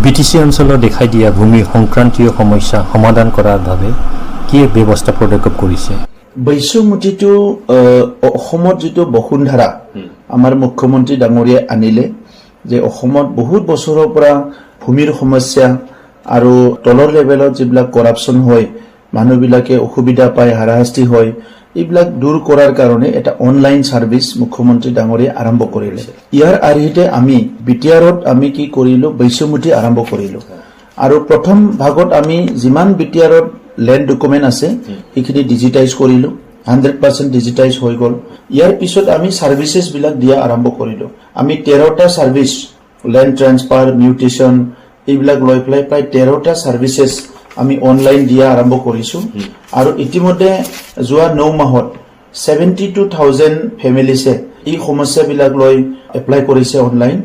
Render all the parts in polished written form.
BTC অঞ্চলত দেখাই দিয়া ভূমি সংক্ৰান্তীয় সমস্যা সমাধান কৰাৰ বাবে কি ব্যৱস্থা পদক্ষেপ কৰিছে? বৈশ্যমুঠিটো অসমত যেটো বসুন্ধৰা আমাৰ মুখ্যমন্ত্ৰী ডাঙৰীয়াই আনিলে যে অসমত বহুত বছৰৰ পৰা ভূমিৰ সমস্যা আৰু তলৰ লেভেলত যিবিলাক কৰাপশ্যন হয়, মানুহবিলাকে অসুবিধা পায়, হাৰাশাস্তি হয়, এইবিলাক দূৰ কৰাৰ কাৰণে এটা অনলাইন সাৰ্ভিস মুখ্যমন্ত্ৰী ডাঙৰীয়াই আৰম্ভ কৰিলে। ইয়াৰ আৰ্হিতে আমি বিটিআৰত আমি কি কৰিলো, বৈশ্যমুঠি আৰম্ভ কৰিলো। আৰু প্ৰথম ভাগত আমি যিমান বিটিআৰত ল্যান্ড ডকুমেন্ট আছে সেইখিনি ডিজিটাইজ কৰিলো, 100% ডিজিটাইজ হৈ গল। ইয়াৰ পিছত আমি সাৰ্ভিসেস বিলাক দিয়া আৰম্ভ কৰিলো। আমি 13টা সাৰ্ভিস, ল্যান্ড ট্ৰান্সফাৰ, মিউটেশন, এইবিলাক লৈ পেলাই প্ৰায় 13টা সাৰ্ভিসেস আমি অনলাইন দিয়া আৰম্ভ কৰিছো। আৰু ইতিমধ্যে যোৱা 9 মাহত 72,000 ফেমিলিছে এই সমস্যাবিলাক লৈ এপ্লাই কৰিছে অনলাইন।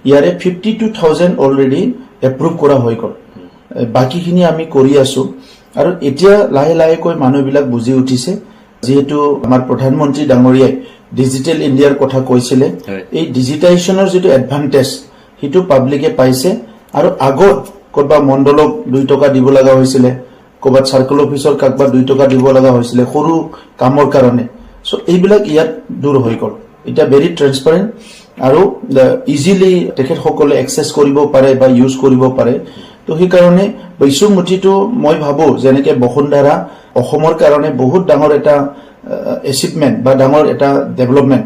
ইয়াৰে 52,000 অলৰেডি এপ্ৰুভ কৰা হৈ গল, বাকিখিনি আমি কৰি আছো। আৰু এতিয়া লাহে লাহেকৈ মানুহবিলাক বুজি উঠিছে, যেহেতু আমাৰ প্ৰধানমন্ত্ৰী ডাঙৰীয়াই ডিজিটেল ইণ্ডিয়াৰ কথা কৈছিলে, এই ডিজিটাইজেশ্যনৰ যেটো এডভান্টেজ সেইটো পাব্লিকে পাইছে। আৰু আগত কৰবা মণ্ডলক 2 টকা দিব লগা হৈছিলে, কৰবাত সাৰ্কেল অফিচৰ কাকবা 2 টকা দিব লগা হৈছিলে সৰু কামৰ কাৰণে। সো এইবিলাক ইয়াত দূৰ হৈ গল। এটা ভেৰি ট্ৰান্সপাৰেন্ট আৰু ইজিলি তেখেতসকলে এক্সেছ কৰিব পাৰে বা ইউজ কৰিব পাৰে। তো সেইকাৰণে বৈশ্যমুঠিটো মই ভাবো যেনেকে বসুন্ধৰা অসমৰ কাৰণে বহুত ডাঙৰ এটা এচিভমেন্ট বা ডাঙৰ এটা ডেভেলপমেন্ট,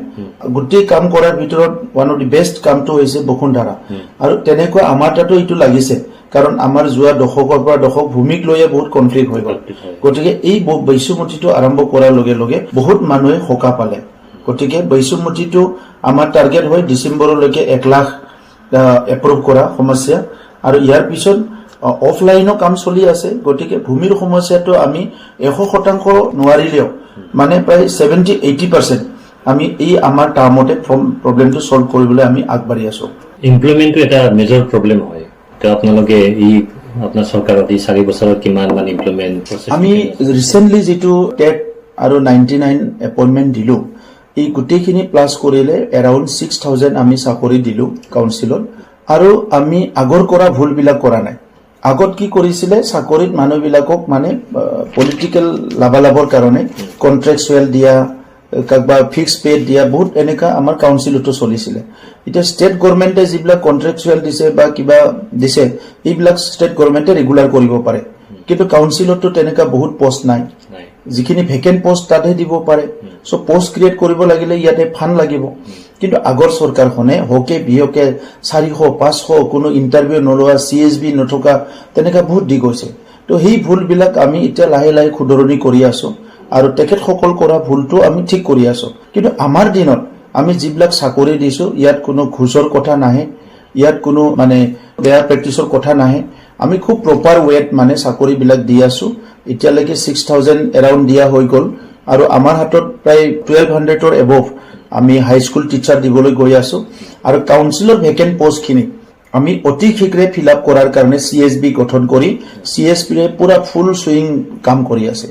গোটেই কাম কৰাৰ ভিতৰত ওৱান অফ দি বেষ্ট কামটো হৈছে বসুন্ধৰা। আৰু তেনেকুৱা আমাৰ তাতো এইটো লাগিছে, কাৰণ আমাৰ যোৱা দশকৰ পৰা দশক ভূমিক লৈয়ে বহুত কনফ্লিক্ট হৈ গল। গতিকে এই বৈশ্যমুঠিটো আৰম্ভ কৰাৰ লগে লগে বহুত মানুহে সকাহ পালে। গতিকে বৈশ্যমুঠিটো আমাৰ টাৰ্গেট হয় ডিসেম্বৰলৈকে 1 লাখ এপ্ৰুভ কৰা সমস্যা। আৰু ইয়াৰ পিছত অফলাইনো কাম চলি আছে। গতিকে ভূমিৰ সমস্যাটো আমি 100% নোৱাৰিলেও মানে প্ৰায় 70-80% আমি এই আমাৰ টাৰ্মতে প্ৰবলেমটো সলভ কৰিবলৈ আমি আগবাঢ়ি আছো। ইমপ্লিমেন্টটো এটা মেজৰ প্ৰবলেম হয়। তো আপোনালোকে এই আপোনাৰ চৰকাৰত এই 4 বছৰত কিমান মান ইমপ্লিমেন্ট প্ৰসেস? আমি ৰিসেন্টলি যেটো টেট আৰু 99 এপইন্টমেন্ট দিলো, এই গোটেইখিনি প্লাস কৰিলে এৰাউণ্ড 6,000 আমি চাকৰি দিলো কাউন্সিলত। আৰু আমি আগৰ কৰা ভুলবিলাক কৰা নাই। আগত কি কৰিছিলে, চাকৰিত মানুহবিলাকক মানে পলিটিক্যাল লাভালাভৰ কাৰণে কন্ট্ৰাকচুৱেল দিয়া, কাকবা ফিক্স পে দিয়া, বহুত এনেকা আমাৰ কাউন্সিলতো চলিছিলে। এটা স্টেট গভৰ্নমেন্টে যিবিলাক কন্ট্ৰাকচুৱেল দিছে বা কিবা দিছে, এইবিলাক স্টেট গভৰ্নমেন্টে ৰেগুলাৰ কৰিব পাৰে। কিন্তু কাউন্সিলতো তেনেকা বহুত পোষ্ট নাই, যিখিনি ভেকেন্ট পোষ্ট তাতে দিব পাৰে। সো পোষ্ট ক্ৰিয়েট কৰিব লাগিলে ইয়াতে ফান্ড লাগিব। কিন্তু আগৰ চৰকাৰখনে হকে বিহকে 400-500 কোনো ইন্টাৰভিউ নলোৱা, CSB নথকা তেনেকা বহুত দি গৈছে। তো সেই ভুলবিলাক আমি এতিয়া লাহে লাহে শুধৰণি কৰি আছো আৰু তেখেতসকল কৰা ভুলটো আমি ঠিক কৰি আছো। কিন্তু আমাৰ দিনত আমি যিবিলাক চাকৰি দিছো, ইয়াত কোনো ঘুষৰ কথা নাহে, ইয়াত কোনো মানে বেয়া প্ৰেক্টিছৰ কথা নাহে। আমি খুব প্ৰপাৰ ৱেত মানে চাকৰিবিলাক দি আছো। এতিয়ালৈকে 6,000 এৰাউণ্ড দিয়া হৈ গল। আৰু আমাৰ হাতত প্ৰায় 1200-ৰ এবভ আমি হাই স্কুল টিচাৰ দিবলৈ গৈ আছো। আৰু কাউন্সিলৰ ভেকেন্ট পোষ্টখিনি আমি অতি শীঘ্ৰে ফিল আপ কৰাৰ কাৰণে CSB গঠন কৰি CSB পুৰা ফুল সুইং কাম কৰি আছে।